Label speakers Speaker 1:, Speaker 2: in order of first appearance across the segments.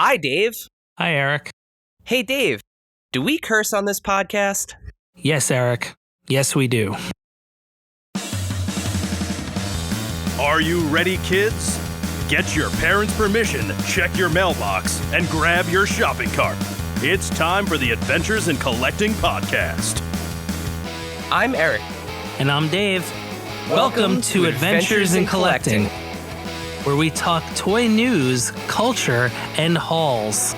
Speaker 1: Hi, Dave.
Speaker 2: Hi, Eric.
Speaker 1: Hey, Dave. Do we curse on this podcast?
Speaker 2: Yes, Eric. Yes, we do.
Speaker 3: Are you ready, kids? Get your parents' permission, check your mailbox, and grab your shopping cart. It's time for the Adventures in Collecting podcast.
Speaker 1: I'm Eric.
Speaker 2: And I'm Dave. Welcome to Adventures in Collecting, where we talk toy news, culture, and hauls,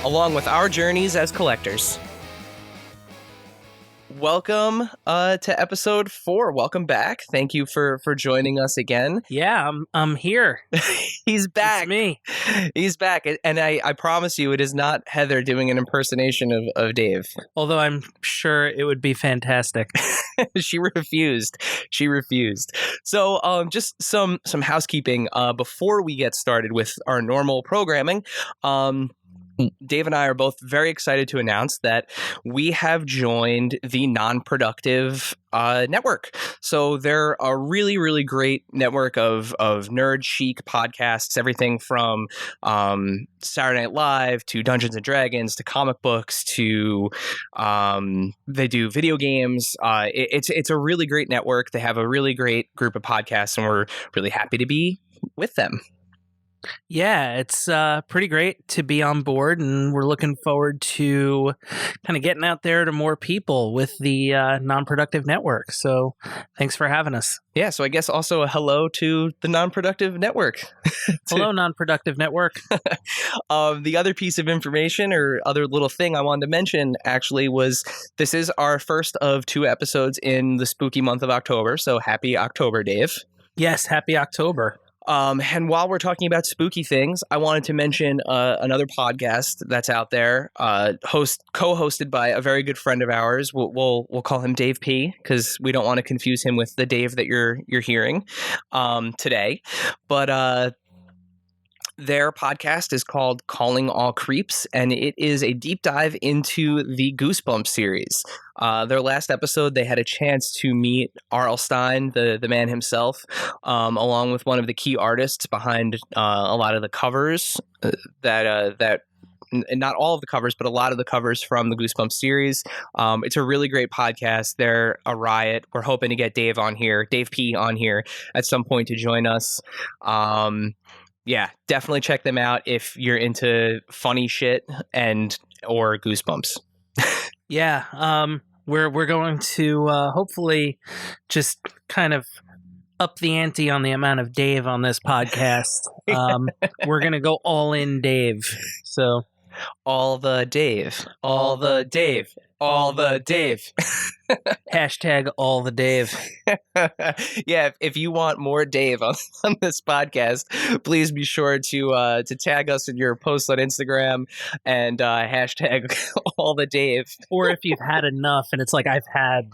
Speaker 1: along with our journeys as collectors. Welcome to episode 4. Welcome back. Thank you for joining us again.
Speaker 2: Yeah, I'm here.
Speaker 1: He's back.
Speaker 2: It's me.
Speaker 1: He's back. And I promise you, it is not Heather doing an impersonation of Dave.
Speaker 2: Although I'm sure it would be fantastic.
Speaker 1: She refused. So just some housekeeping before we get started with our normal programming. Dave and I are both very excited to announce that we have joined the Non-Productive network. So they're a really, really great network of nerd chic podcasts, everything from Saturday Night Live to Dungeons and Dragons to comic books to they do video games. It's a really great network. They have a really great group of podcasts, and we're really happy to be with them.
Speaker 2: Yeah, it's pretty great to be on board, and we're looking forward to kind of getting out there to more people with the Non-Productive Network. So thanks for having us.
Speaker 1: Yeah, so I guess also a hello to the Non-Productive Network.
Speaker 2: Hello, Non-Productive Network.
Speaker 1: The other piece of information or other little thing I wanted to mention actually was this is our first of 2 episodes in the spooky month of October. So happy October, Dave.
Speaker 2: Yes, happy October.
Speaker 1: And while we're talking about spooky things, I wanted to mention another podcast that's out there, co-hosted by a very good friend of ours. We'll call him Dave P, because we don't want to confuse him with the Dave that you're hearing today. But their podcast is called Calling All Creeps, and it is a deep dive into the Goosebumps series. Their last episode, they had a chance to meet R.L. Stine, the man himself, along with one of the key artists behind a lot of the covers that not all of the covers, but a lot of the covers from the Goosebumps series. It's a really great podcast. They're a riot. We're hoping to get Dave P on here at some point to join us. Yeah, definitely check them out if you're into funny shit or Goosebumps.
Speaker 2: Yeah, we're going to hopefully just kind of up the ante on the amount of Dave on this podcast. We're going to go all in Dave. So
Speaker 1: all the Dave, all the Dave, all the Dave.
Speaker 2: Hashtag all the Dave.
Speaker 1: Yeah, if you want more Dave on this podcast, please be sure to tag us in your posts on Instagram and hashtag all the Dave.
Speaker 2: Or if you've had enough and it's like, I've had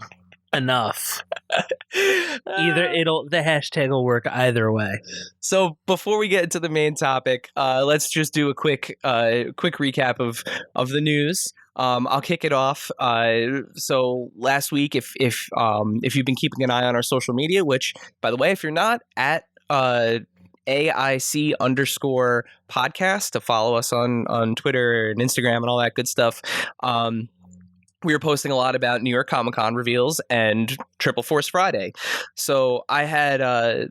Speaker 2: enough. The hashtag will work either way.
Speaker 1: So before we get into the main topic, let's just do a quick recap of the news. I'll kick it off. So last week, if you've been keeping an eye on our social media, which, by the way, if you're not, at AIC_podcast to follow us on Twitter and Instagram and all that good stuff. We were posting a lot about New York Comic Con reveals and Triple Force Friday. So I had a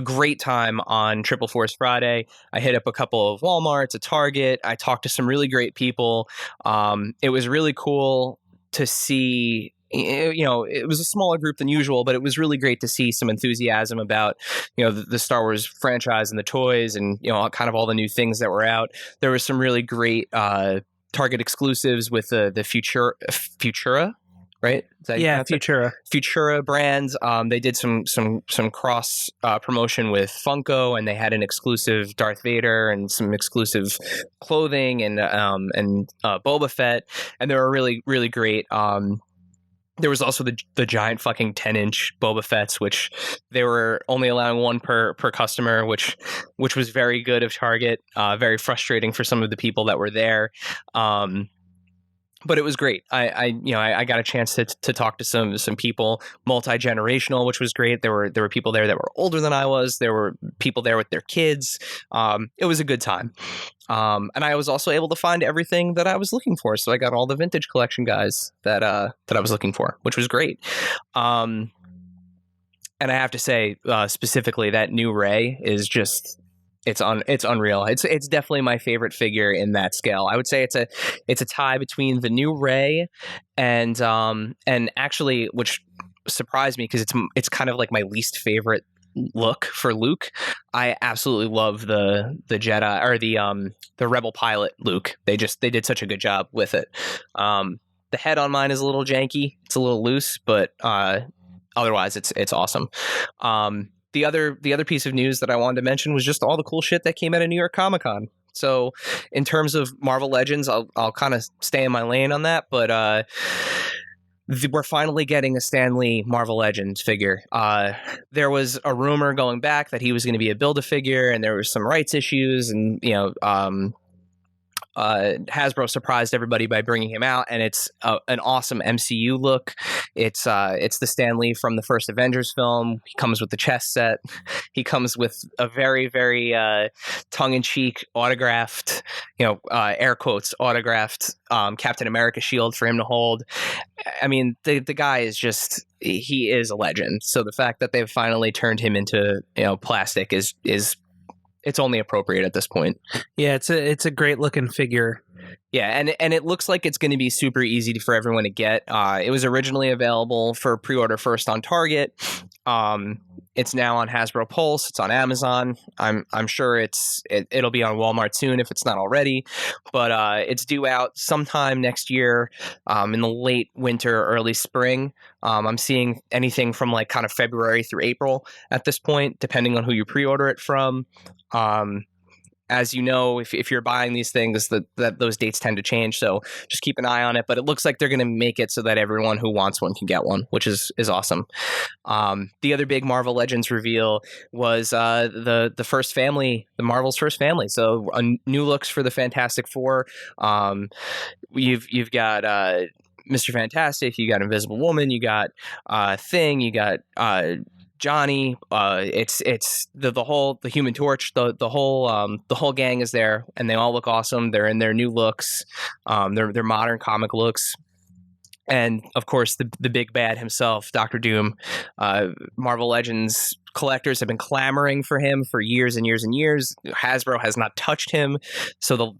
Speaker 1: great time on Triple Force Friday. I hit up a couple of Walmarts, a Target. I talked to some really great people. It was really cool to see. It was a smaller group than usual, but it was really great to see some enthusiasm about, the Star Wars franchise and the toys and, kind of all the new things that were out. There was some really great Target exclusives with the Futura, right? Futura brands. They did some cross promotion with Funko, and they had an exclusive Darth Vader and some exclusive clothing and Boba Fett, and they were really, really great. There was also the giant fucking 10-inch Boba Fett's, which they were only allowing one per customer, which was very good of Target. Very frustrating for some of the people that were there. but it was great. I got a chance to talk to some people, multi-generational, which was great. There were people there that were older than I was. There were people there with their kids. It was a good time. And I was also able to find everything that I was looking for. So I got all the vintage collection guys that I was looking for, which was great. And I have to say, specifically, that new Ray is just it's unreal. It's definitely my favorite figure in that scale. I would say it's a tie between the new Ray and actually, which surprised me because it's kind of like my least favorite look for Luke. I absolutely love the Jedi or the Rebel pilot Luke. They did such a good job with it. The head on mine is a little janky. It's a little loose, but otherwise it's awesome. The other piece of news that I wanted to mention was just all the cool shit that came out of New York Comic Con. So in terms of Marvel Legends, I'll kind of stay in my lane on that, but we're finally getting a Stan Lee Marvel Legends figure. There was a rumor going back that he was going to be a Build-A-Figure, and there was some rights issues, and Hasbro surprised everybody by bringing him out, and it's an awesome MCU look. It's the Stan Lee from the first Avengers film. He comes with the chess set. He comes with a very, very tongue-in-cheek autographed, air quotes autographed Captain America shield for him to hold. I mean, the guy is just, he is a legend. So the fact that they've finally turned him into plastic is it's only appropriate at this point.
Speaker 2: Yeah, it's a great looking figure.
Speaker 1: Yeah, and it looks like it's going to be super easy for everyone to get. It was originally available for pre-order first on Target. It's now on Hasbro Pulse. It's on Amazon. I'm sure it'll be on Walmart soon if it's not already. But it's due out sometime next year, in the late winter, early spring. I'm seeing anything from like kind of February through April at this point, depending on who you pre-order it from. As you know, if you're buying these things, that those dates tend to change. So just keep an eye on it. But it looks like they're going to make it so that everyone who wants one can get one, which is awesome. The other big Marvel Legends reveal was the first family, the Marvel's first family. So new looks for the Fantastic Four. You've got Mr. Fantastic, you got Invisible Woman, you got Thing, you got Johnny, it's the Human Torch, the whole gang is there, and they all look awesome. They're in their new looks, they're modern comic looks, and of course the big bad himself, Dr. Doom. Marvel Legends collectors have been clamoring for him for years and years and years. Hasbro has not touched him, so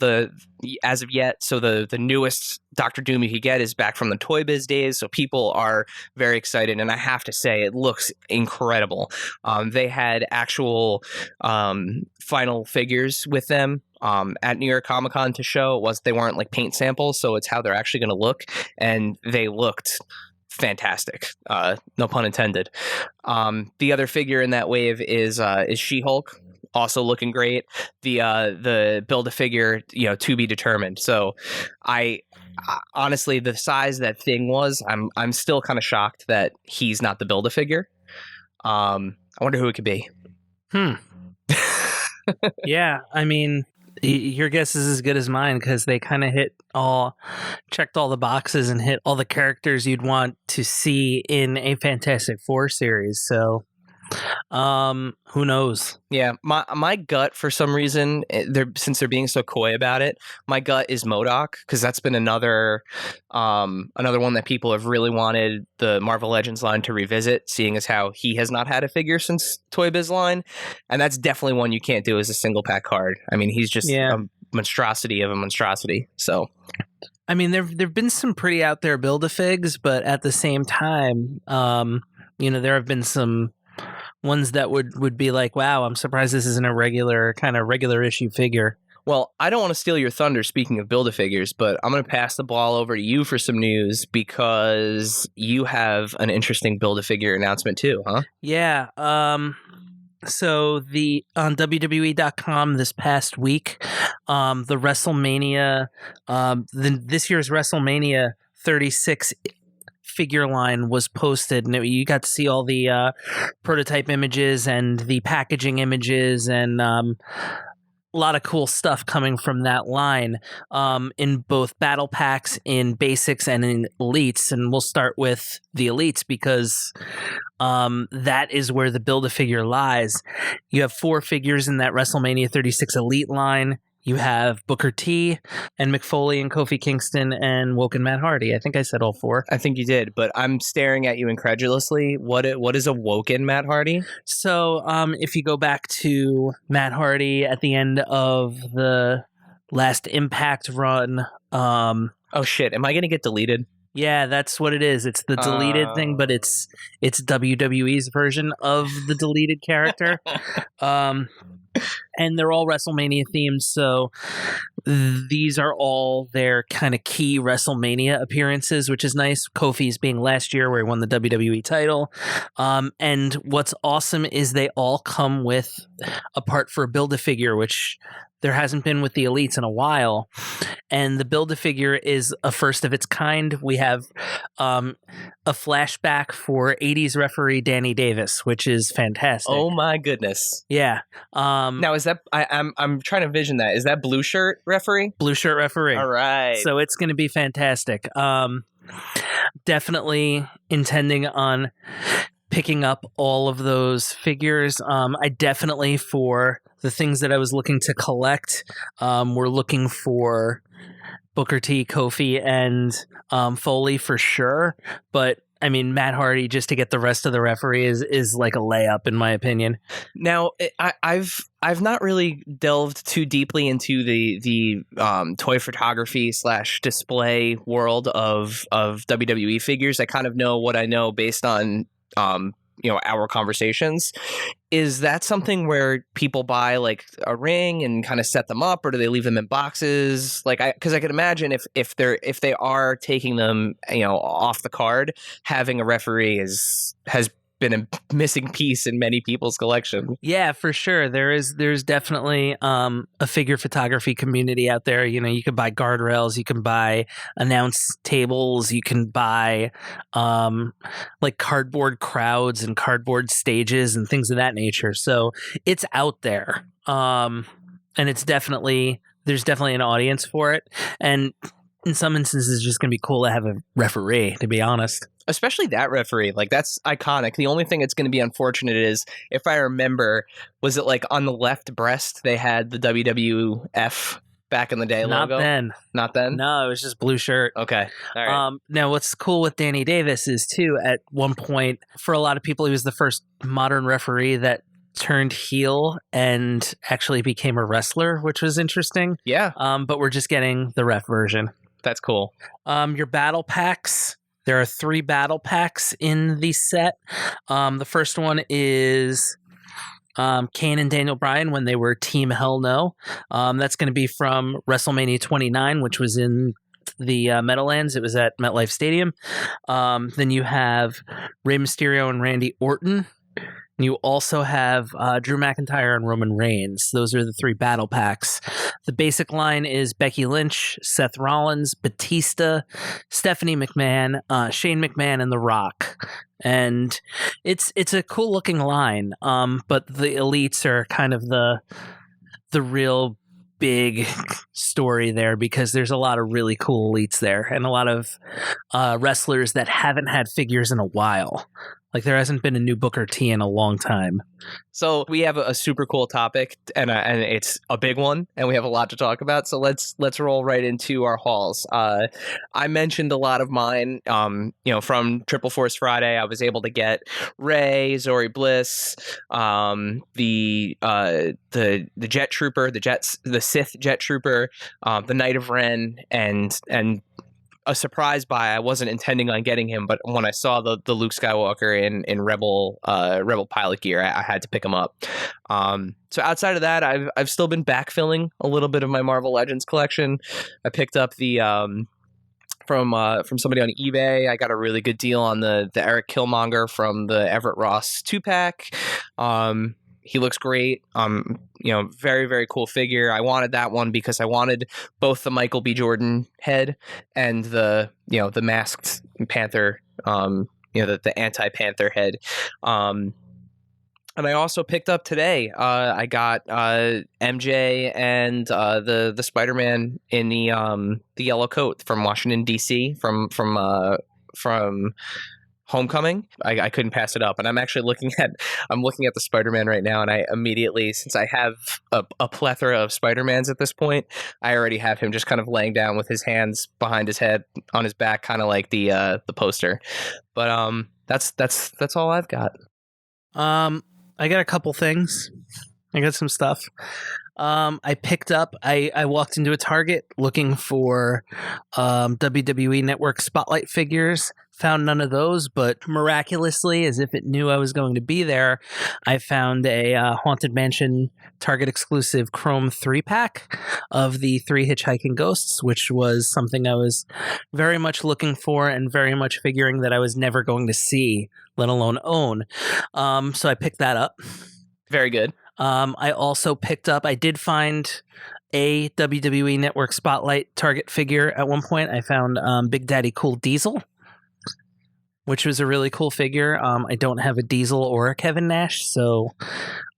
Speaker 1: as of yet. So the newest Dr. Doom you could get is back from the Toy Biz days. So people are very excited, and I have to say it looks incredible. They had actual final figures with them at New York Comic Con to show. They weren't like paint samples, so it's how they're actually going to look, and they looked fantastic. No pun intended. The other figure in that wave is She-Hulk, also looking great. The Build-A-Figure, to be determined. So I honestly, the size that Thing was, I'm still kind of shocked that he's not the Build-A-Figure. I wonder who it could be.
Speaker 2: Yeah, I mean, your guess is as good as mine, because they kind of checked all the boxes and hit all the characters you'd want to see in a Fantastic Four series. So, who knows?
Speaker 1: Yeah, my gut, for some reason, since they're being so coy about it, my gut is MODOK, because that's been another one that people have really wanted the Marvel Legends line to revisit, seeing as how he has not had a figure since Toy Biz line, and that's definitely one you can't do as a single pack card. I mean, he's just a monstrosity of a monstrosity. So,
Speaker 2: I mean, there've been some pretty out there Build-A-Figs, but at the same time, there have been some ones that would be like, wow, I'm surprised this isn't a regular issue figure.
Speaker 1: Well, I don't want to steal your thunder, speaking of Build-A-Figures, but I'm going to pass the ball over to you for some news, because you have an interesting Build-A-Figure announcement too, huh?
Speaker 2: Yeah. So on WWE.com this past week, the WrestleMania, this year's WrestleMania 36 figure line was posted, and you got to see all the prototype images and the packaging images, and lot of cool stuff coming from that line in both battle packs, in basics, and in elites. And we'll start with the elites because that is where the Build-A-Figure lies. You have 4 figures in that WrestleMania 36 Elite line. You have Booker T and Mick Foley and Kofi Kingston and Woken Matt Hardy. I think I said all 4.
Speaker 1: I think you did, but I'm staring at you incredulously. What is a Woken Matt Hardy?
Speaker 2: So if you go back to Matt Hardy at the end of the last Impact run.
Speaker 1: Oh, shit. Am I going to get deleted?
Speaker 2: Yeah, that's what it is. It's the deleted thing, but it's WWE's version of the deleted character. And they're all WrestleMania themed, so these are all their kind of key WrestleMania appearances, which is nice. Kofi's being last year where he won the WWE title. And what's awesome is they all come with a part for a Build-A-Figure, which there hasn't been with the elites in a while. And the Build-A-Figure is a first of its kind. We have a flashback for 80s referee Danny Davis, which is fantastic.
Speaker 1: Oh my goodness.
Speaker 2: Yeah.
Speaker 1: Now is that I'm trying to envision that. Is that blue shirt referee?
Speaker 2: Blue shirt referee.
Speaker 1: All right.
Speaker 2: So it's going to be fantastic. Definitely intending on picking up all of those figures. I definitely, for the things that I was looking to collect, we're looking for Booker T, Kofi, and Foley for sure. But I mean, Matt Hardy, just to get the rest of the referee is like a layup, in my opinion.
Speaker 1: Now, I've not really delved too deeply into the toy photography / display world of WWE figures. I kind of know what I know based on our conversations. Is that something where people buy like a ring and kind of set them up, or do they leave them in boxes? Like, because I can imagine if they are taking them, off the card, having a referee has been a missing piece in many people's collection.
Speaker 2: Yeah, for sure. There's definitely a figure photography community out there. You can buy guardrails, you can buy announce tables, you can buy like cardboard crowds and cardboard stages and things of that nature. So it's out there. And there's definitely an audience for it. And in some instances, it's just going to be cool to have a referee, to be honest.
Speaker 1: Especially that referee. Like, that's iconic. The only thing that's going to be unfortunate is, if I remember, was it like on the left breast they had the WWF back in the day logo? Not then?
Speaker 2: No, it was just blue shirt.
Speaker 1: Okay. All right.
Speaker 2: Now, what's cool with Danny Davis is, too, at one point, for a lot of people, he was the first modern referee that turned heel and actually became a wrestler, which was interesting.
Speaker 1: Yeah.
Speaker 2: But we're just getting the ref version.
Speaker 1: That's cool.
Speaker 2: Your battle packs. There are 3 battle packs in the set. The first one is Kane and Daniel Bryan when they were Team Hell No. That's going to be from WrestleMania 29, which was in the Meadowlands. It was at MetLife Stadium. Then you have Rey Mysterio and Randy Orton. You also have Drew McIntyre and Roman Reigns. Those are the 3 battle packs. The basic line is Becky Lynch, Seth Rollins, Batista, Stephanie McMahon, Shane McMahon, and The Rock. And it's a cool looking line. But the elites are kind of the real big story there, because there's a lot of really cool elites there and a lot of wrestlers that haven't had figures in a while. Like, there hasn't been a new Booker T in a long time.
Speaker 1: So we have a super cool topic, and it's a big one, and we have a lot to talk about. So let's roll right into our hauls. I mentioned a lot of mine. From Triple Force Friday, I was able to get Rey, Zori Bliss, the Jet Trooper, the Sith Jet Trooper, the Knight of Ren, and a surprise buy. I wasn't intending on getting him, but when I saw the Luke Skywalker in Rebel pilot gear, I had to pick him up. So outside of that, I've still been backfilling a little bit of my Marvel Legends collection. I picked up the from somebody on eBay. I got a really good deal on the Eric Killmonger from the Everett Ross 2-pack. He looks great. Very, very cool figure. I wanted that one because I wanted both the Michael B. Jordan head and the masked Panther, the anti-Panther head. And I also picked up today. I got MJ and the Spider-Man in the yellow coat from Washington D.C. from Homecoming. I couldn't pass it up, and I'm looking at the Spider-Man right now, and I immediately, since I have a plethora of Spider-Mans at this point, I already have him just kind of laying down with his hands behind his head on his back, kind of like the poster. But that's all I've got.
Speaker 2: I got a couple things. I got some stuff. I picked up, I walked into a Target looking for WWE Network Spotlight figures. Found none of those, but miraculously, as if it knew I was going to be there, I found a Haunted Mansion Target exclusive Chrome 3-pack of the 3 Hitchhiking Ghosts, which was something I was very much looking for and very much figuring that I was never going to see, let alone own. So I picked that up.
Speaker 1: Very good.
Speaker 2: I also picked up, I did find a WWE Network Spotlight Target figure at one point. I found Big Daddy Cool Diesel, which was a really cool figure. I don't have a Diesel or a Kevin Nash, so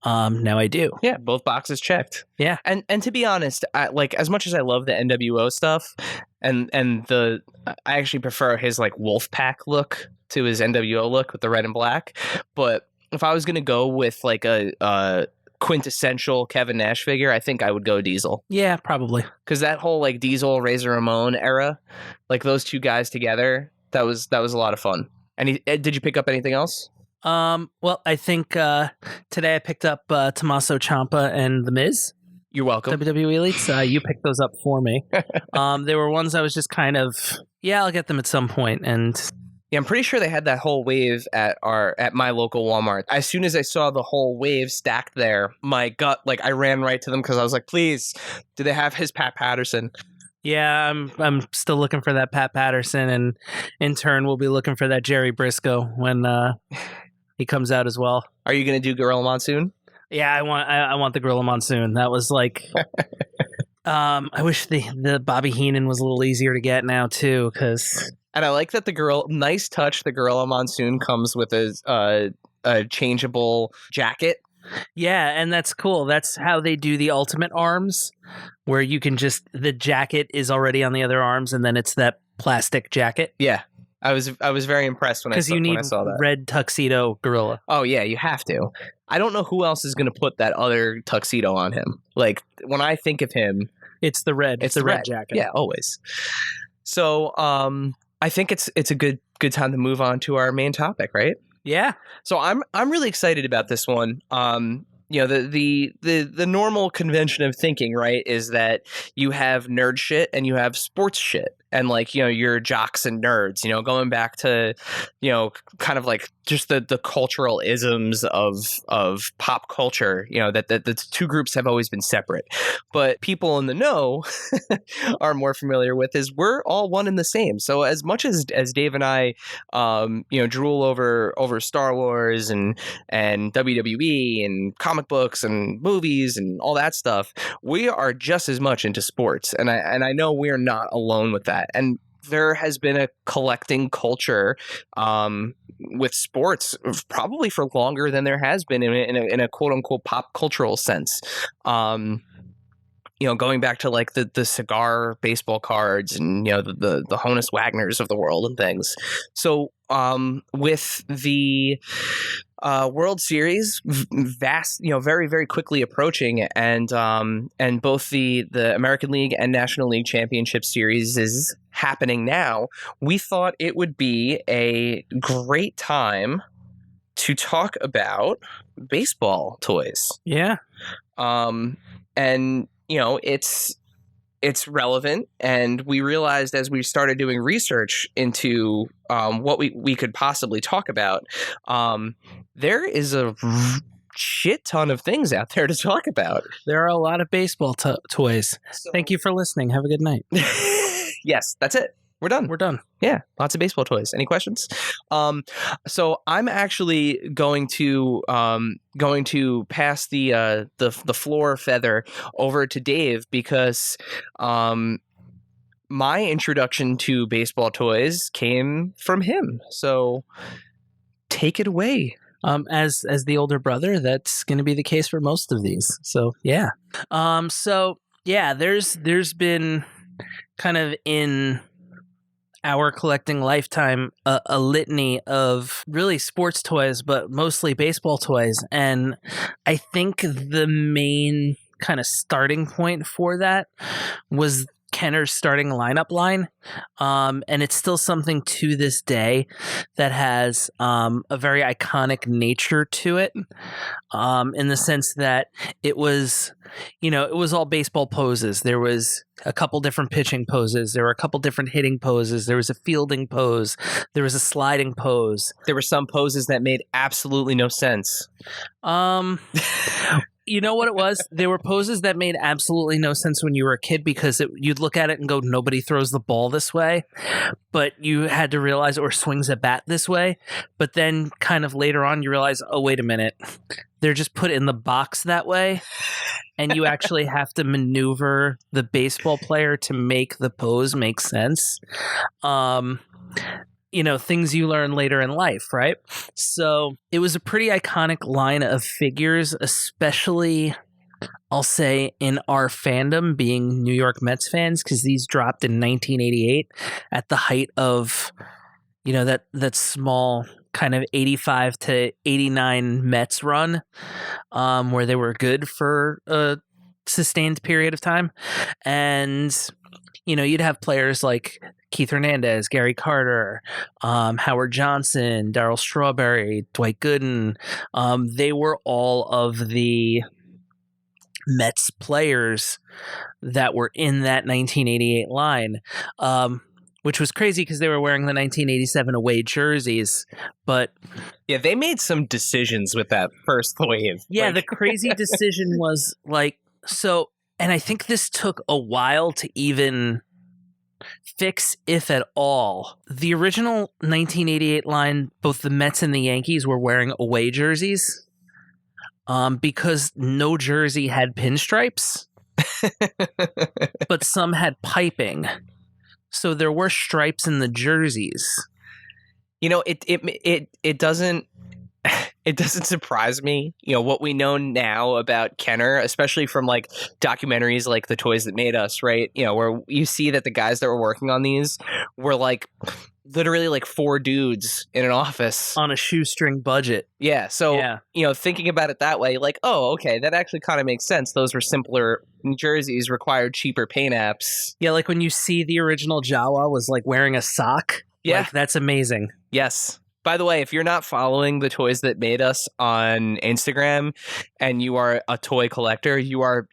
Speaker 2: now I do.
Speaker 1: Yeah, both boxes checked.
Speaker 2: Yeah.
Speaker 1: And to be honest, as much as I love the NWO stuff, and I actually prefer his like Wolfpack look to his NWO look with the red and black. But if I was gonna go with like a quintessential Kevin Nash figure, I think I would go Diesel.
Speaker 2: Yeah, probably.
Speaker 1: Because that whole like Diesel Razor Ramon era, like those two guys together, that was a lot of fun. And did you pick up anything else?
Speaker 2: Well, I think today I picked up Tommaso Ciampa and The Miz.
Speaker 1: You're welcome.
Speaker 2: WWE Elites. You picked those up for me. They were ones I was just kind of, I'll get them at some point. And
Speaker 1: yeah, I'm pretty sure they had that whole wave at my local Walmart. As soon as I saw the whole wave stacked there, my gut, like I ran right to them because I was like, please, do they have his Pat Patterson?
Speaker 2: Yeah, I'm still looking for that Pat Patterson, and in turn, we'll be looking for that Jerry Briscoe when he comes out as well.
Speaker 1: Are you going to do Gorilla Monsoon?
Speaker 2: Yeah, I want the Gorilla Monsoon. That was like, I wish the Bobby Heenan was a little easier to get now too, because.
Speaker 1: And I like that nice touch. The Gorilla Monsoon comes with a changeable jacket.
Speaker 2: Yeah, and that's cool. That's how they do the Ultimate Arms, where you can the jacket is already on the other arms, and then it's that plastic jacket.
Speaker 1: Yeah, I was very impressed when I saw that.
Speaker 2: Red tuxedo gorilla.
Speaker 1: Oh yeah, you have to. I don't know who else is going to put that other tuxedo on him. Like when I think of him,
Speaker 2: it's the red. It's the red jacket.
Speaker 1: Yeah, always. So I think it's a good time to move on to our main topic, right?
Speaker 2: Yeah.
Speaker 1: So I'm really excited about this one. The normal convention of thinking, right, is that you have nerd shit and you have sports shit. And like, you're jocks and nerds, going back to, kind of like just the cultural isms of pop culture, that the two groups have always been separate. But people in the know are more familiar with is we're all one and the same. So as much as Dave and I, drool over Star Wars and WWE and comic books and movies and all that stuff, we are just as much into sports. And I know we're not alone with that. And there has been a collecting culture with sports probably for longer than there has been in a quote unquote pop cultural sense. Going back to like the cigar baseball cards and the Honus Wagners of the world and things. So with the World Series vast, very, very quickly approaching, and both the American League and National League Championship Series is happening now, we thought it would be a great time to talk about baseball toys.
Speaker 2: Yeah.
Speaker 1: And it's relevant, and we realized as we started doing research into what we could possibly talk about, there is a shit ton of things out there to talk about.
Speaker 2: There are a lot of baseball toys. Thank you for listening. Have a good night.
Speaker 1: Yes, that's it. We're done. Yeah, lots of baseball toys. Any questions? So I'm actually going to pass the floor feather over to Dave because my introduction to baseball toys came from him. So take it away,
Speaker 2: As the older brother, that's going to be the case for most of these. So yeah. There's been kind of in our collecting lifetime a litany of really sports toys, but mostly baseball toys. And I think the main kind of starting point for that was Kenner's starting lineup line. And it's still something to this day that has a very iconic nature to it, in the sense that it was all baseball poses. There was a couple different pitching poses. There were a couple different hitting poses. There was a fielding pose. There was a sliding pose.
Speaker 1: There were some poses that made absolutely no sense.
Speaker 2: You know what it was? There were poses that made absolutely no sense when you were a kid because you'd look at it and go, nobody throws the ball this way. But you had to realize, or swings a bat this way. But then kind of later on, you realize, oh, wait a minute. They're just put in the box that way. And you actually have to maneuver the baseball player to make the pose make sense. Things you learn later in life, right? So it was a pretty iconic line of figures, especially, I'll say, in our fandom, being New York Mets fans, because these dropped in 1988 at the height of, that small kind of 85 to 89 Mets run, where they were good for a sustained period of time. And, you'd have players like Keith Hernandez, Gary Carter, Howard Johnson, Darryl Strawberry, Dwight Gooden. They were all of the Mets players that were in that 1988 line, which was crazy because they were wearing the 1987 away jerseys. But
Speaker 1: yeah, they made some decisions with that first wave.
Speaker 2: Yeah, the crazy decision was and I think this took a while to even fix, if at all. The original 1988 line, both the Mets and the Yankees were wearing away jerseys, because no jersey had pinstripes, but some had piping. So there were stripes in the jerseys.
Speaker 1: It doesn't surprise me, what we know now about Kenner, especially from like documentaries like The Toys That Made Us, right? Where you see that the guys that were working on these were like literally like four dudes in an office
Speaker 2: on a shoestring budget.
Speaker 1: Yeah. So, thinking about it that way, like, oh, okay, that actually kind of makes sense. Those were simpler jerseys, required cheaper paint apps.
Speaker 2: Yeah. Like when you see the original Jawa was like wearing a sock.
Speaker 1: Yeah.
Speaker 2: Like, that's amazing.
Speaker 1: Yes. By the way, if you're not following The Toys That Made Us on Instagram and you are a toy collector, you are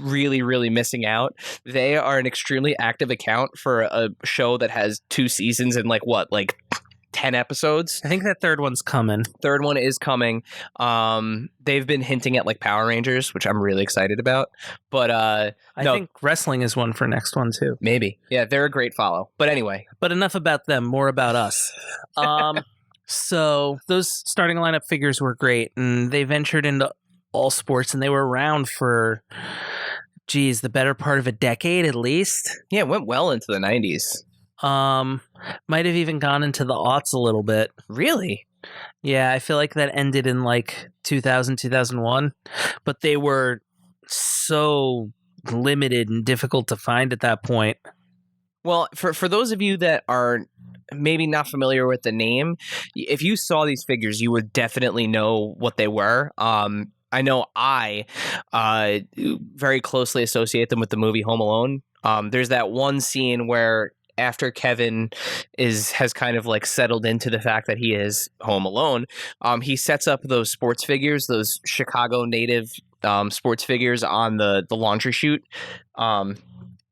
Speaker 1: really, really missing out. They are an extremely active account for a show that has 2 seasons and like 10 episodes.
Speaker 2: I think that third one's coming.
Speaker 1: Third one is coming. They've been hinting at like Power Rangers, which I'm really excited about. But I
Speaker 2: think wrestling is one for next one too.
Speaker 1: Maybe. Yeah, they're a great follow. But anyway.
Speaker 2: But enough about them, more about us. So those starting lineup figures were great, and they ventured into all sports, and they were around for, the better part of a decade at least.
Speaker 1: Yeah, it went well into the 90s.
Speaker 2: Might have even gone into the aughts a little bit.
Speaker 1: Really?
Speaker 2: Yeah, I feel like that ended in like 2000, 2001, but they were so limited and difficult to find at that point.
Speaker 1: Well, for those of you that are maybe not familiar with the name, if you saw these figures, you would definitely know what they were. I know I very closely associate them with the movie Home Alone. There's that one scene where after Kevin has kind of like settled into the fact that he is home alone, he sets up those sports figures, those Chicago native sports figures on the laundry chute.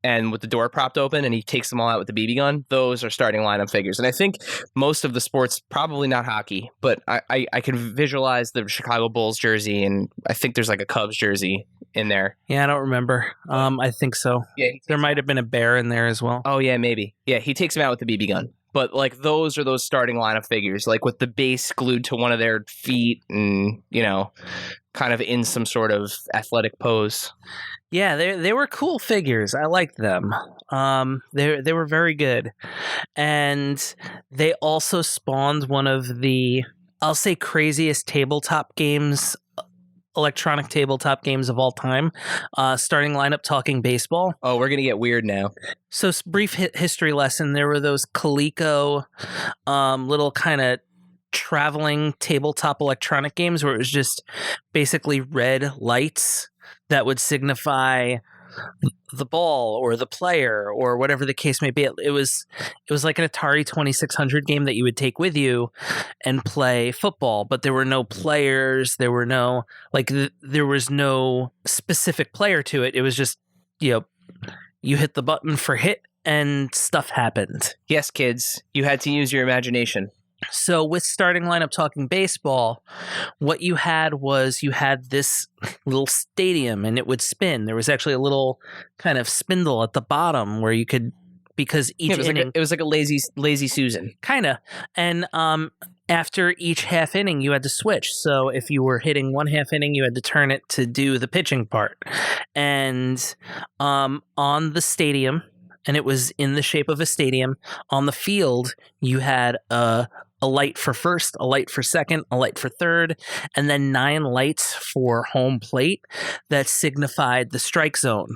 Speaker 1: And with the door propped open, and he takes them all out with the BB gun. Those are starting lineup figures. And I think most of the sports, probably not hockey, but I can visualize the Chicago Bulls jersey, and I think there's like a Cubs jersey in there.
Speaker 2: Yeah, I don't remember. I think so. Yeah, there might have been a bear in there as well.
Speaker 1: Oh, yeah, maybe. Yeah, he takes them out with the BB gun. But like those are those starting lineup figures, like with the base glued to one of their feet and, kind of in some sort of athletic pose.
Speaker 2: Yeah, they were cool figures. I liked them. They were very good. And they also spawned one of the I'll say craziest electronic tabletop games of all time. Starting lineup, Talking Baseball.
Speaker 1: Oh, we're going to get weird now.
Speaker 2: So brief history lesson. There were those Coleco little kind of traveling tabletop electronic games where it was just basically red lights that would signify the ball or the player or whatever the case may be. It was like an Atari 2600 game that you would take with you and play football, but there were no players. There were no there was no specific player to it. It was just, you hit the button for hit and stuff happened.
Speaker 1: Yes, kids, you had to use your imagination.
Speaker 2: So with Starting Lineup Talking Baseball, what you had this little stadium and it would spin. There was actually a little kind of spindle at the bottom where you could, because each inning...
Speaker 1: it was like a lazy Susan.
Speaker 2: Kind of. And after each half inning, you had to switch. So if you were hitting one half inning, you had to turn it to do the pitching part. And on the stadium, and it was in the shape of a stadium, on the field, you had a light for first, a light for second, a light for third, and then 9 lights for home plate that signified the strike zone.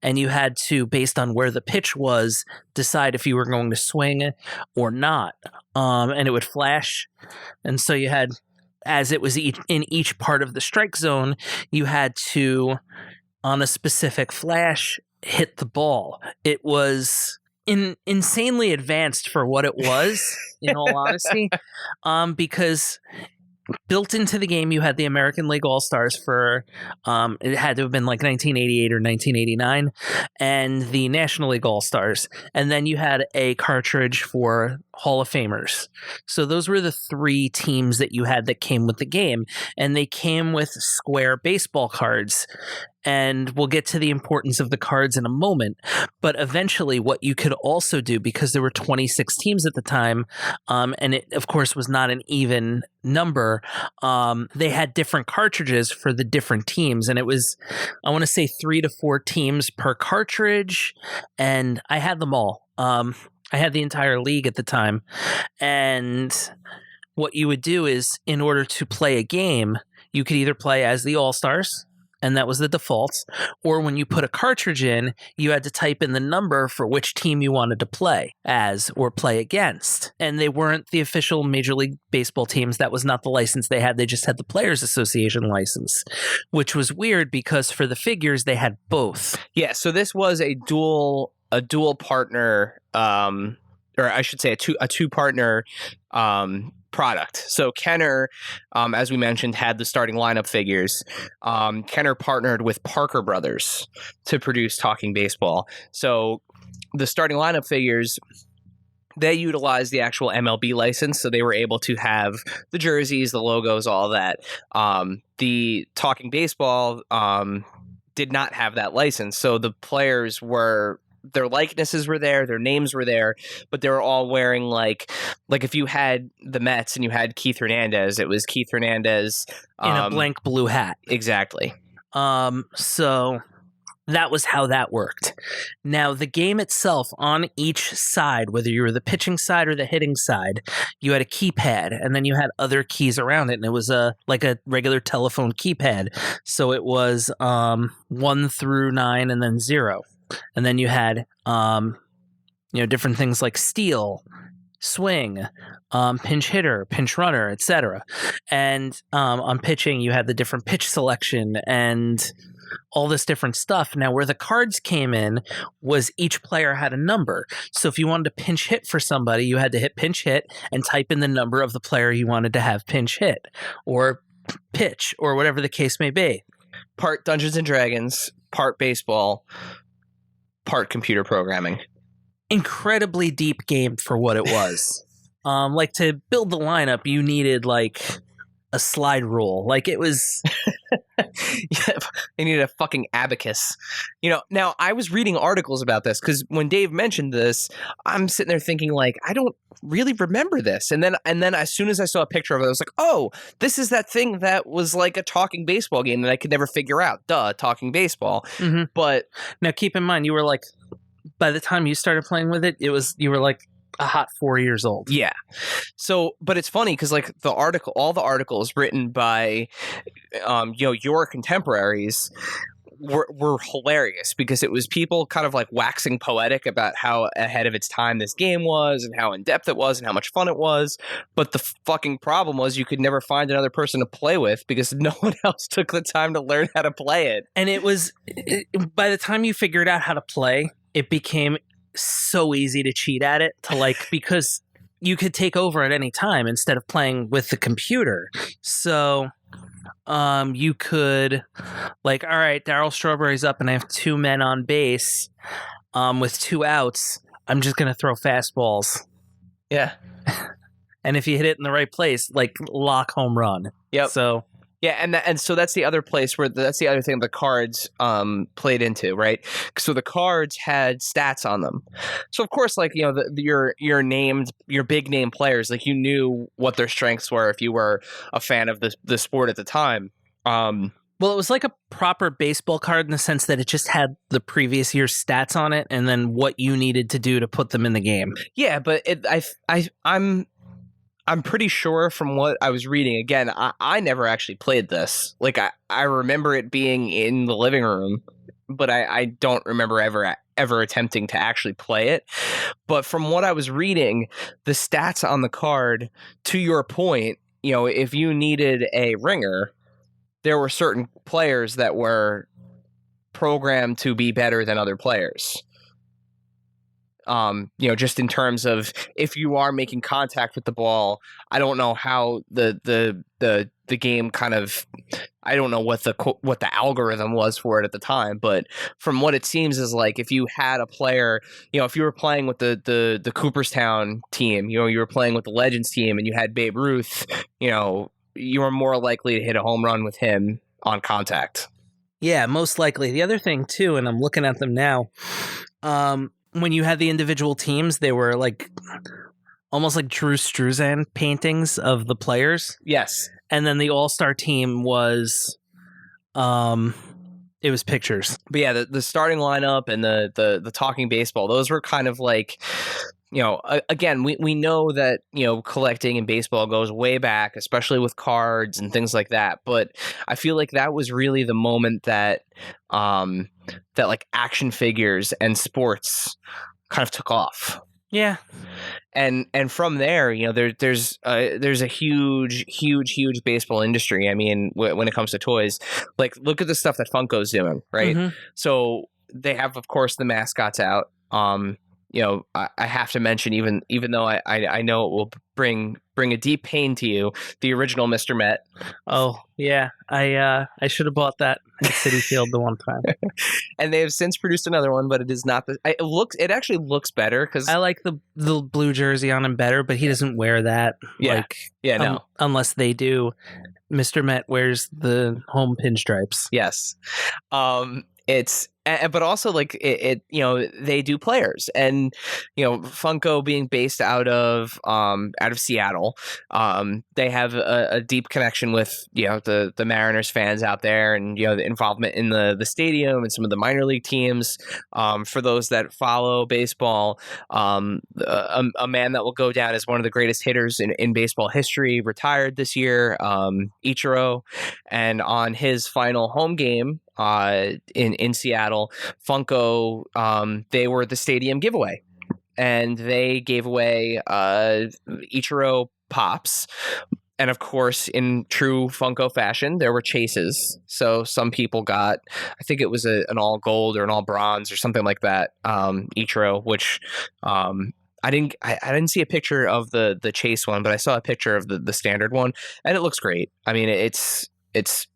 Speaker 2: And you had to, based on where the pitch was, decide if you were going to swing or not. And it would flash. And so you had, as it was in each part of the strike zone, you had to, on a specific flash, hit the ball. It was insanely advanced for what it was, in all honesty, because built into the game, you had the American League All-Stars for, it had to have been like 1988 or 1989, and the National League All-Stars. And then you had a cartridge for Hall of Famers. So those were the 3 teams that you had that came with the game. And they came with square baseball cards. And we'll get to the importance of the cards in a moment. But eventually what you could also do, because there were 26 teams at the time, and it, of course, was not an even number, they had different cartridges for the different teams. And it was, I want to say 3 to 4 teams per cartridge. And I had them all. I had the entire league at the time. And what you would do is, in order to play a game, you could either play as the All-Stars, and that was the default, or when you put a cartridge in, you had to type in the number for which team you wanted to play as or play against. And they weren't the official Major League Baseball teams. That was not the license they had. They just had the Players Association license, which was weird because for the figures, they had both.
Speaker 1: Yeah, so this was a dual partner, or I should say a two partner product. So Kenner, as we mentioned, had the Starting Lineup figures. Kenner partnered with Parker Brothers to produce Talking Baseball. So the Starting Lineup figures, they utilized the actual MLB license, so they were able to have the jerseys, the logos, all that. The Talking Baseball did not have that license, so the players were, their likenesses were there, their names were there, but they were all wearing like if you had the Mets and you had Keith Hernandez, it was Keith Hernandez
Speaker 2: in a blank blue hat.
Speaker 1: Exactly.
Speaker 2: So that was how that worked. Now, the game itself, on each side, whether you were the pitching side or the hitting side, you had a keypad, and then you had other keys around it, and it was like a regular telephone keypad. So it was 1 through 9 and then 0. And then you had, different things like steal, swing, pinch hitter, pinch runner, etc. And on pitching, you had the different pitch selection and all this different stuff. Now, where the cards came in was each player had a number. So if you wanted to pinch hit for somebody, you had to hit pinch hit and type in the number of the player you wanted to have pinch hit or pitch or whatever the case may be.
Speaker 1: Part Dungeons and Dragons, part baseball, part computer programming.
Speaker 2: Incredibly deep game for what it was. Like, to build the lineup, you needed like a slide rule. Like, it was
Speaker 1: yeah, they needed a fucking abacus. Now I was reading articles about this because when Dave mentioned this, I'm sitting there thinking like, I don't really remember this. And then as soon as I saw a picture of it, I was like, oh, this is that thing that was like a talking baseball game that I could never figure out. Duh, talking baseball. Mm-hmm. But
Speaker 2: now keep in mind, you were like, by the time you started playing with it, you were like a hot 4 years old.
Speaker 1: Yeah. So, but it's funny because like all the articles written by, your contemporaries were hilarious because it was people kind of like waxing poetic about how ahead of its time this game was and how in depth it was and how much fun it was. But the fucking problem was you could never find another person to play with because no one else took the time to learn how to play it.
Speaker 2: And by the time you figured out how to play, it became so easy to cheat at it because you could take over at any time instead of playing with the computer. So you could all right, Darryl Strawberry's up and I have 2 men on base with 2 outs. I'm just going to throw fastballs.
Speaker 1: Yeah.
Speaker 2: And if you hit it in the right place, lock home run.
Speaker 1: Yep.
Speaker 2: So
Speaker 1: yeah, and so that's the other place where that's the other thing the cards played into, right? So the cards had stats on them. So of course, your big name players, you knew what their strengths were if you were a fan of the sport at the time.
Speaker 2: Well, it was like a proper baseball card in the sense that it just had the previous year's stats on it, and then what you needed to do to put them in the game.
Speaker 1: Yeah, but I'm pretty sure from what I was reading, again, I never actually played this. I remember it being in the living room, but I don't remember ever attempting to actually play it. But from what I was reading, the stats on the card, to your point, if you needed a ringer, there were certain players that were programmed to be better than other players. Just in terms of if you are making contact with the ball, I don't know how the game kind of, I don't know what the algorithm was for it at the time, but from what it seems is if you had a player, if you were playing with the Cooperstown team, you were playing with the Legends team and you had Babe Ruth, you were more likely to hit a home run with him on contact.
Speaker 2: Yeah, most likely. The other thing too, and I'm looking at them now, when you had the individual teams, they were almost like Drew Struzan paintings of the players.
Speaker 1: Yes.
Speaker 2: And then the all-star team was, it was pictures.
Speaker 1: But yeah, the starting lineup and the talking baseball, those were kind of again, we know that, collecting in baseball goes way back, especially with cards and things like that. But I feel like that was really the moment that action figures and sports kind of took off.
Speaker 2: Yeah.
Speaker 1: And from there, there's a huge baseball industry. I mean, when it comes to toys, look at the stuff that Funko's doing, right?
Speaker 2: Mm-hmm.
Speaker 1: So they have, of course, the mascots out. I have to mention, even though I know it will bring a deep pain to you, the original Mr. Met.
Speaker 2: Oh yeah, I should have bought that at Citi Field the one time.
Speaker 1: And they have since produced another one, but it is not the. It actually looks better because
Speaker 2: I like the blue jersey on him better, but he doesn't wear that.
Speaker 1: Yeah, no,
Speaker 2: unless they do. Mr. Met wears the home pinstripes.
Speaker 1: Yes, but also they do players, and Funko being based out of Seattle, they have a deep connection with the Mariners fans out there, and the involvement in the stadium and some of the minor league teams. For those that follow baseball, a man that will go down as one of the greatest hitters in baseball history retired this year, Ichiro, and on his final home game in Seattle, Funko, they were the stadium giveaway, and they gave away Ichiro Pops. And of course, in true Funko fashion, there were chases. So some people got, I think it was an all gold or an all bronze or something like that, Ichiro, which I didn't see a picture of the chase one, but I saw a picture of the standard one, and it looks great. I mean, it's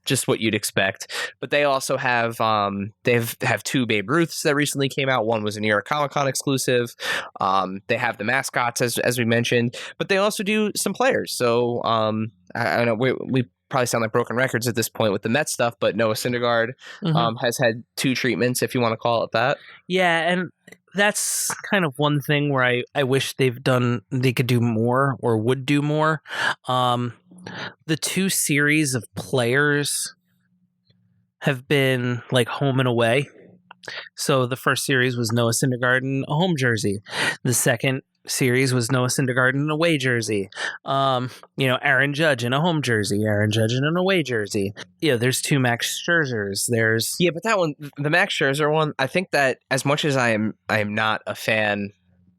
Speaker 1: just what you'd expect. But they also have 2 Babe Ruths that recently came out. One was a New York Comic-Con exclusive. They have the mascots as we mentioned, but they also do some players. So I know we probably sound like broken records at this point with the Mets stuff, but Noah Syndergaard has had 2 treatments, if you want to call it that.
Speaker 2: Yeah, and that's kind of one thing where I wish they could do more or would do more. The 2 series of players have been home and away. So the first series was Noah Syndergaard, a home jersey. The second series was Noah Syndergaard in an away jersey. Aaron Judge in a home jersey, Aaron Judge in an away jersey. There's 2 Max Scherzers. There's
Speaker 1: but that one, the Max Scherzer one, I think that as much as I am not a fan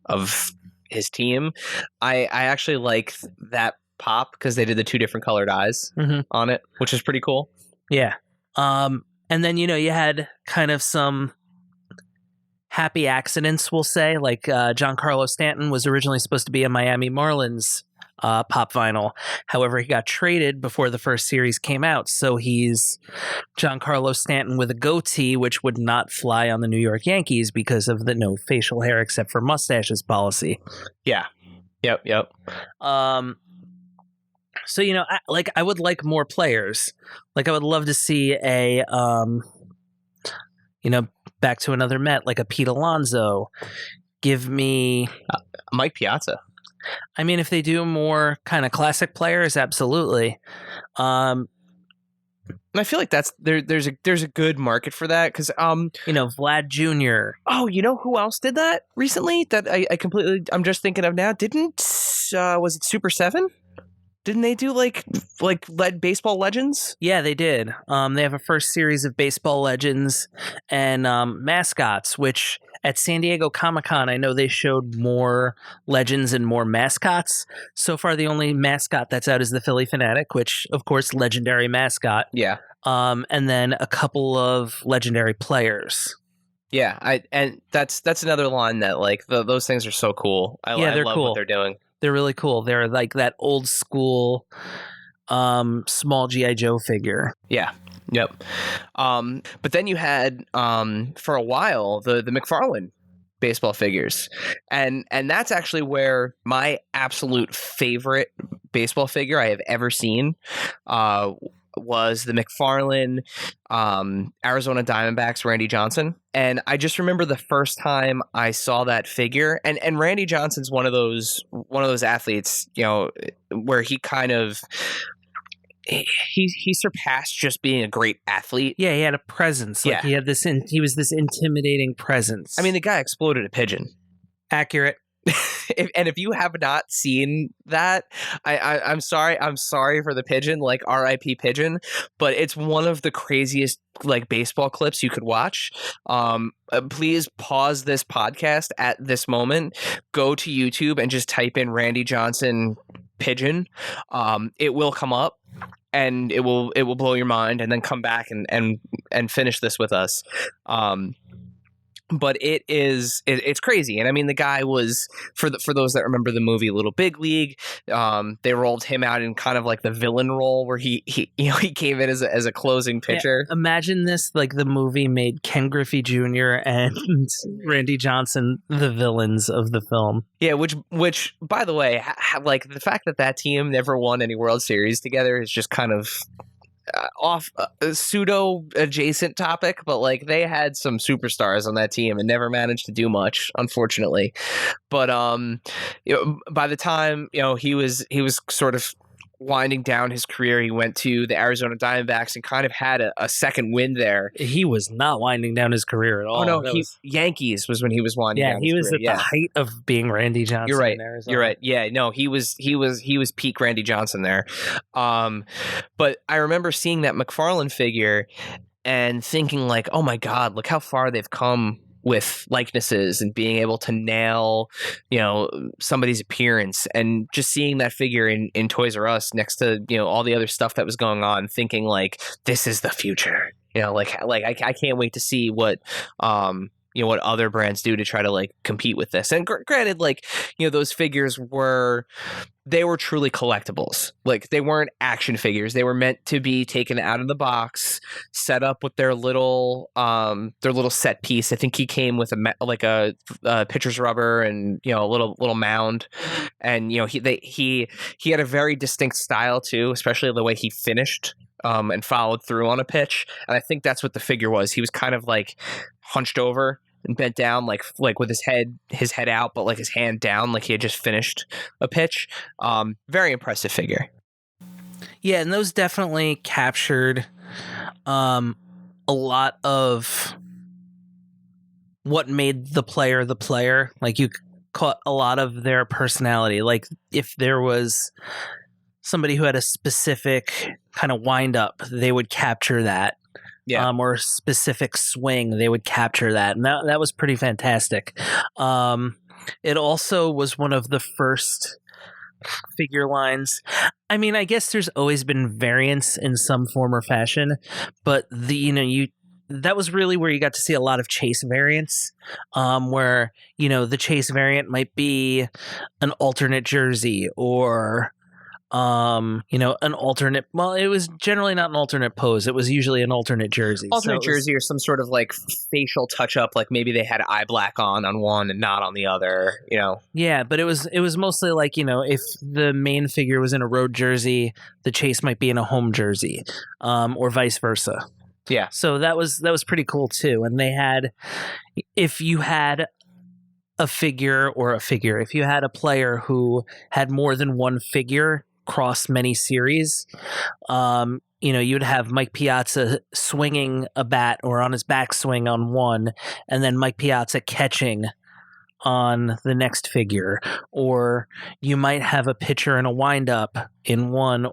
Speaker 1: of his team, I actually like that pop because they did the 2 different colored eyes on it, which is pretty cool.
Speaker 2: Yeah. And then, you had kind of some happy accidents, we'll say, like Giancarlo Stanton was originally supposed to be a Miami Marlins pop vinyl. However, he got traded before the first series came out. So he's Giancarlo Stanton with a goatee, which would not fly on the New York Yankees because of the no facial hair except for mustaches policy.
Speaker 1: Yeah. Yep.
Speaker 2: So, I would like more players. Like, I would love to see a, back to another Met, like a Pete Alonso. Give me
Speaker 1: Mike Piazza.
Speaker 2: I mean, if they do more kind of classic players, absolutely.
Speaker 1: And I feel like there's a good market for that because
Speaker 2: Vlad Jr.
Speaker 1: Oh, you know who else did that recently? That I'm just thinking of now. Was it Super 7? Didn't they do like baseball legends?
Speaker 2: Yeah, they did. They have a first series of baseball legends and mascots, which at San Diego Comic-Con, I know they showed more legends and more mascots. So far, the only mascot that's out is the Philly Fanatic, which, of course, legendary mascot.
Speaker 1: Yeah.
Speaker 2: And then a couple of legendary players.
Speaker 1: Yeah, and that's another line that like those things are so cool. I love
Speaker 2: cool.
Speaker 1: what they're doing.
Speaker 2: They're really cool. They're like that old school small G.I. Joe figure.
Speaker 1: Yeah. Yep. But then you had for a while the McFarlane baseball figures. And that's actually where my absolute favorite baseball figure I have ever seen was the McFarlane Arizona Diamondbacks Randy Johnson. And I just remember the first time I saw that figure, and Randy Johnson's one of those athletes, where he kind of he surpassed just being a great athlete.
Speaker 2: Yeah, he had a presence. Like he had he was this intimidating presence.
Speaker 1: I mean, the guy exploded a pigeon.
Speaker 2: Accurate.
Speaker 1: If you have not seen that, I'm sorry for the pigeon, like R.I.P. pigeon, but it's one of the craziest like baseball clips you could watch. Please pause this podcast at this moment, go to YouTube and just type in Randy Johnson pigeon. It will come up and it will blow your mind, and then come back and finish this with us. But it's crazy. And I mean, the guy was, for those that remember the movie Little Big League, they rolled him out in kind of like the villain role where he came in as a closing pitcher.
Speaker 2: Yeah, imagine this, like the movie made Ken Griffey Jr. and Randy Johnson the villains of the film. Yeah,
Speaker 1: which by the way, like the fact that team never won any World Series together is just kind of off a pseudo adjacent topic, but like they had some superstars on that team and never managed to do much, unfortunately. But by the time he was sort of winding down his career, he went to the Arizona Diamondbacks and kind of had a second wind there.
Speaker 2: He was not winding down his career at all.
Speaker 1: Oh no, Yankees was when he was winding down.
Speaker 2: Yeah, he was at the height of being Randy Johnson.
Speaker 1: You're right.
Speaker 2: In Arizona.
Speaker 1: You're right. Yeah, no, he was peak Randy Johnson there. But I remember seeing that McFarlane figure and thinking like, oh my God, look how far they've come with likenesses and being able to nail, somebody's appearance, and just seeing that figure in Toys R Us next to, all the other stuff that was going on, thinking like, this is the future, I can't wait to see what other brands do to try to like compete with this. And granted, like, those figures were truly collectibles. Like, they weren't action figures. They were meant to be taken out of the box, set up with their little set piece. I think he came with a pitcher's rubber and a little mound, and he had a very distinct style too, especially the way he finished and followed through on a pitch. And I think that's what the figure was. He was kind of like hunched over and bent down, like with his head out, but like his hand down, like he had just finished a pitch. Very impressive figure.
Speaker 2: Yeah, and those definitely captured a lot of what made the player. Like you caught a lot of their personality. Like if there was somebody who had a specific kind of wind up, they would capture that.
Speaker 1: Yeah.
Speaker 2: Or specific swing, they would capture that. And that was pretty fantastic. It also was one of the first figure lines. I mean, I guess there's always been variance in some form or fashion, but that was really where you got to see a lot of chase variants, where, the chase variant might be an alternate jersey or, an alternate, well, it was generally not an alternate pose. It was usually an alternate jersey.
Speaker 1: Alternate jersey or some sort of like facial touch up, like maybe they had eye black on one and not on the other,
Speaker 2: Yeah, but it was mostly like, if the main figure was in a road jersey, the chase might be in a home jersey, or vice versa.
Speaker 1: Yeah.
Speaker 2: So that was pretty cool too. And they had, if you had if you had a player who had more than one figure across many series, you'd have Mike Piazza swinging a bat or on his backswing on one, and then Mike Piazza catching on the next figure, or you might have a pitcher and a windup in one,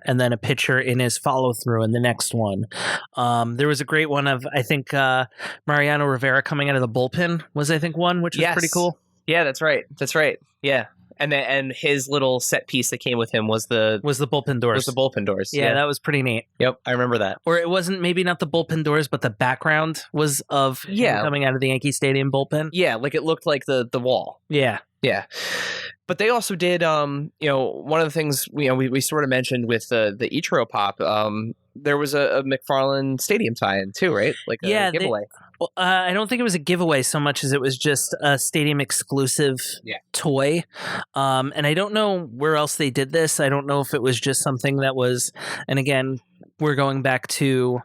Speaker 2: and then a pitcher in his follow through in the next one. There was a great one of, I think, Mariano Rivera coming out of the bullpen was, I think, one, which was pretty cool.
Speaker 1: Yeah, that's right. Yeah. And his little set piece that came with him was the
Speaker 2: bullpen doors. Yeah, that was pretty neat.
Speaker 1: Yep, I remember that.
Speaker 2: Or it wasn't, maybe not the bullpen doors, but the background was of him coming out of the Yankee Stadium bullpen.
Speaker 1: Yeah, like it looked like the wall.
Speaker 2: Yeah.
Speaker 1: Yeah. But they also did, one of the things we sort of mentioned with the Ichiro pop. There was a McFarland Stadium tie-in too, right? Like a giveaway.
Speaker 2: I don't think it was a giveaway so much as it was just a stadium exclusive toy. And I don't know where else they did this. I don't know if it was just something that was, and again, we're going back to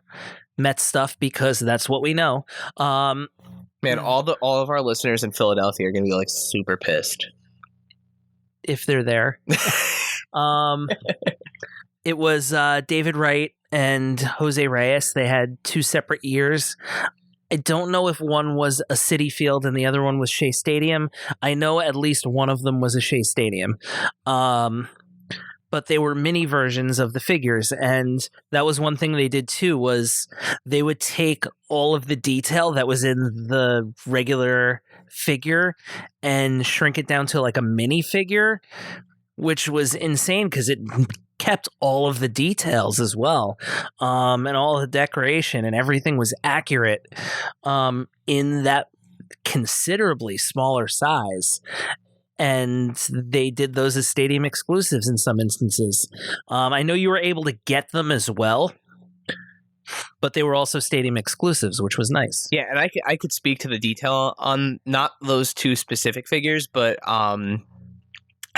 Speaker 2: Mets stuff because that's what we know.
Speaker 1: Man, all of our listeners in Philadelphia are going to be like super pissed
Speaker 2: if they're there. It was David Wright and Jose Reyes. They had two separate years. I don't know if one was a Citi Field and the other one was Shea Stadium. I know at least one of them was a Shea Stadium. But they were mini versions of the figures, and that was one thing they did too, was they would take all of the detail that was in the regular figure and shrink it down to like a mini figure, which was insane because it kept all of the details as well, and all the decoration and everything was accurate in that considerably smaller size. And they did those as stadium exclusives in some instances. I know you were able to get them as well, but they were also stadium exclusives, which was nice.
Speaker 1: Yeah, and I could speak to the detail on not those two specific figures, but I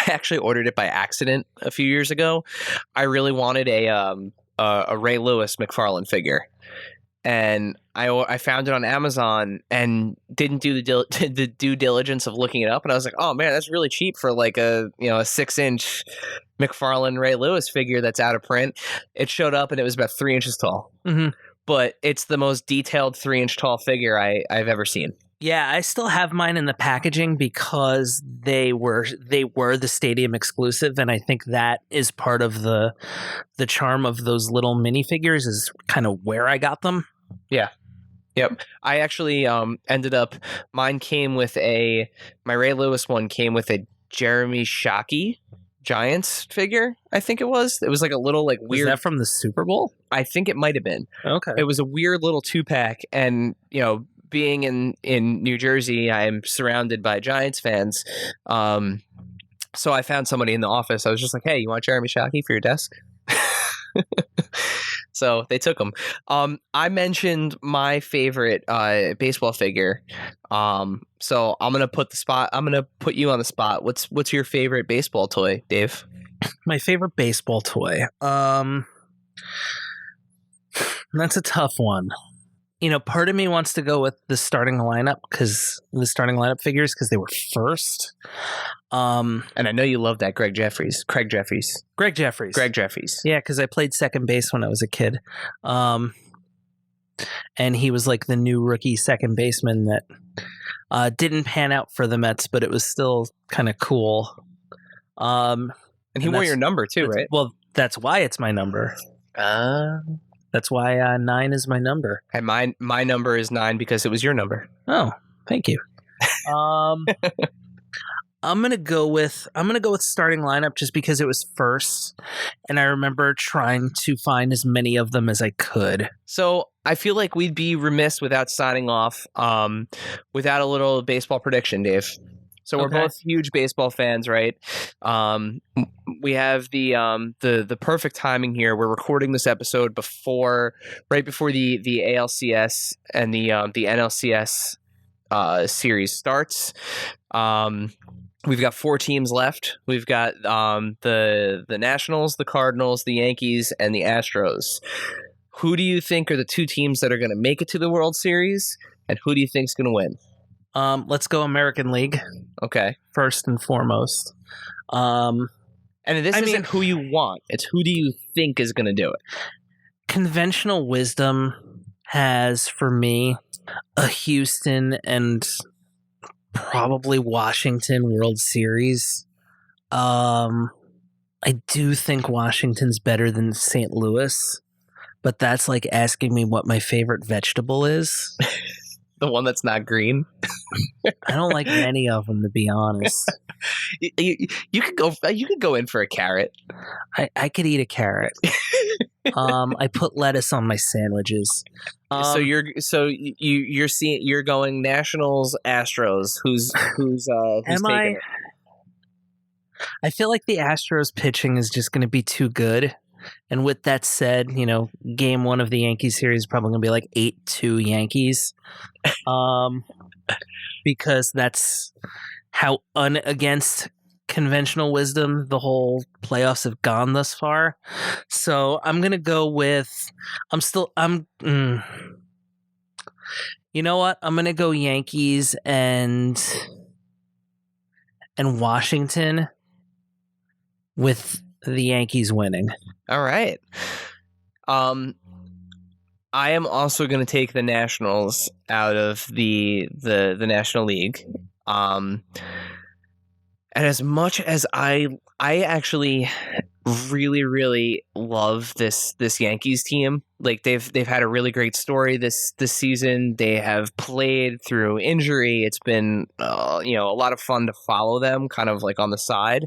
Speaker 1: actually ordered it by accident a few years ago. I really wanted a Ray Lewis McFarland figure, and I found it on Amazon and didn't do the due diligence of looking it up, and I was like, oh man, that's really cheap for like a 6-inch McFarland Ray Lewis figure that's out of print. It showed up and it was about 3 inches tall, but it's the most detailed 3-inch tall figure I've ever seen.
Speaker 2: Yeah, I still have mine in the packaging because they were the stadium exclusive, and I think that is part of the charm of those little minifigures is kind of where I got them.
Speaker 1: Yeah. Yep. I actually ended up, mine came with my Ray Lewis one came with a Jeremy Shockey Giants figure, I think it was. It was like a little like weird.
Speaker 2: Was that from the Super Bowl?
Speaker 1: I think it might have been.
Speaker 2: Okay.
Speaker 1: It was a weird little 2-pack, and being in New Jersey, I am surrounded by Giants fans. So I found somebody in the office. I was just like, hey, you want Jeremy Shockey for your desk? So they took them. I mentioned my favorite baseball figure. So I'm gonna put you on the spot. What's your favorite baseball toy, Dave?
Speaker 2: My favorite baseball toy. That's a tough one. Part of me wants to go with the starting lineup figures because they were first.
Speaker 1: And I know you love that Craig Jeffries.
Speaker 2: Yeah, because I played second base when I was a kid. and he was like the new rookie second baseman that didn't pan out for the Mets, but it was still kind of cool.
Speaker 1: And he wore your number too, right?
Speaker 2: Well, that's why it's my number. That's why 9 is my number.
Speaker 1: And my number is 9 because it was your number.
Speaker 2: Oh, thank you. I'm gonna go with starting lineup just because it was first, and I remember trying to find as many of them as I could.
Speaker 1: So I feel like we'd be remiss without signing off without a little baseball prediction, Dave. So we're both huge baseball fans, right? We have the perfect timing here. We're recording this episode right before the ALCS and the NLCS series starts. We've got 4 teams left. We've got the Nationals, the Cardinals, the Yankees, and the Astros. Who do you think are the 2 teams that are going to make it to the World Series, and who do you think is going to win?
Speaker 2: Let's go American League.
Speaker 1: Okay.
Speaker 2: First and foremost.
Speaker 1: And this isn't who you want. It's who do you think is going to do it?
Speaker 2: Conventional wisdom has, for me, a Houston and probably Washington World Series. I do think Washington's better than St. Louis, but that's like asking me what my favorite vegetable is.
Speaker 1: The one that's not green.
Speaker 2: I don't like any of them, to be honest.
Speaker 1: You could go in for a carrot.
Speaker 2: I could eat a carrot. I put lettuce on my sandwiches.
Speaker 1: So you're going Nationals, Astros. Who's taking it?
Speaker 2: I feel like the Astros pitching is just going to be too good. And with that said, game 1 of the Yankees series is probably going to be like 8-2 Yankees. Because that's how against conventional wisdom the whole playoffs have gone thus far. So I'm going to go with you know what? I'm going to go Yankees and Washington with the Yankees winning.
Speaker 1: All right. I am also going to take the Nationals out of the National League. And as much as I actually really, really love this Yankees team. Like they've had a really great story this season. They have played through injury. It's been a lot of fun to follow them, kind of like on the side.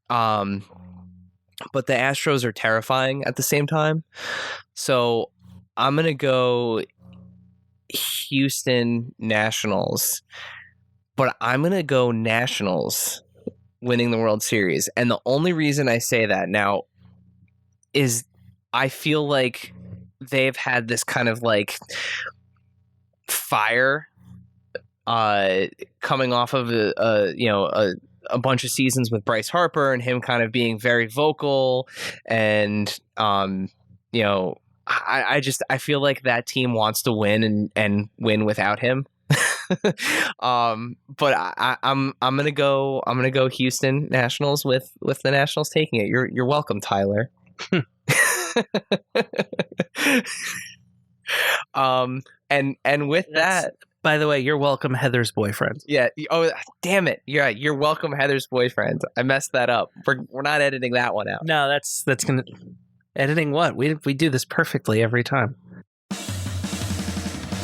Speaker 1: But the Astros are terrifying at the same time. So I'm going to go Houston Nationals, but I'm going to go Nationals winning the World Series. And the only reason I say that now is I feel like they've had this kind of like fire coming off of a bunch of seasons with Bryce Harper and him kind of being very vocal, and I feel like that team wants to win and win without him. But I'm gonna go Houston Nationals with the Nationals taking it. You're welcome, Tyler. And with that.
Speaker 2: By the way, you're welcome, Heather's boyfriend.
Speaker 1: Yeah. Oh, damn it. You're right. You're welcome, Heather's boyfriend. I messed that up. We're not editing that one out.
Speaker 2: No, that's gonna editing what? We do this perfectly every time.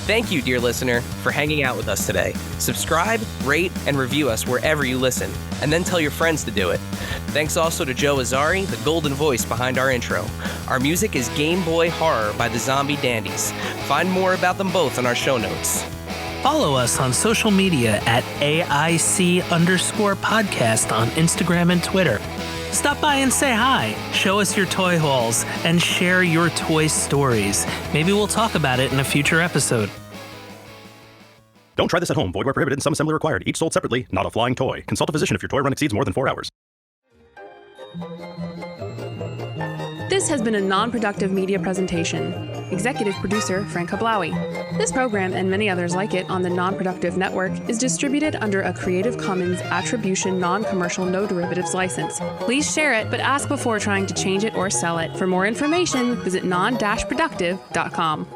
Speaker 1: Thank you, dear listener, for hanging out with us today. Subscribe, rate, and review us wherever you listen, and then tell your friends to do it. Thanks also to Joe Azari, the golden voice behind our intro. Our music is Game Boy Horror by the Zombie Dandies. Find more about them both on our show notes.
Speaker 2: Follow us on social media at AIC_podcast on Instagram and Twitter. Stop by and say hi, show us your toy hauls, and share your toy stories. Maybe we'll talk about it in a future episode.
Speaker 3: Don't try this at home. Void where prohibited and some assembly required. Each sold separately, not a flying toy. Consult a physician if your toy run exceeds more than 4 hours.
Speaker 4: This has been a non-productive media presentation. Executive producer Frank Hablawi. This program and many others like it on the Non-Productive Network is distributed under a Creative Commons Attribution Non-Commercial No Derivatives license. Please share it, but ask before trying to change it or sell it. For more information, visit non-productive.com.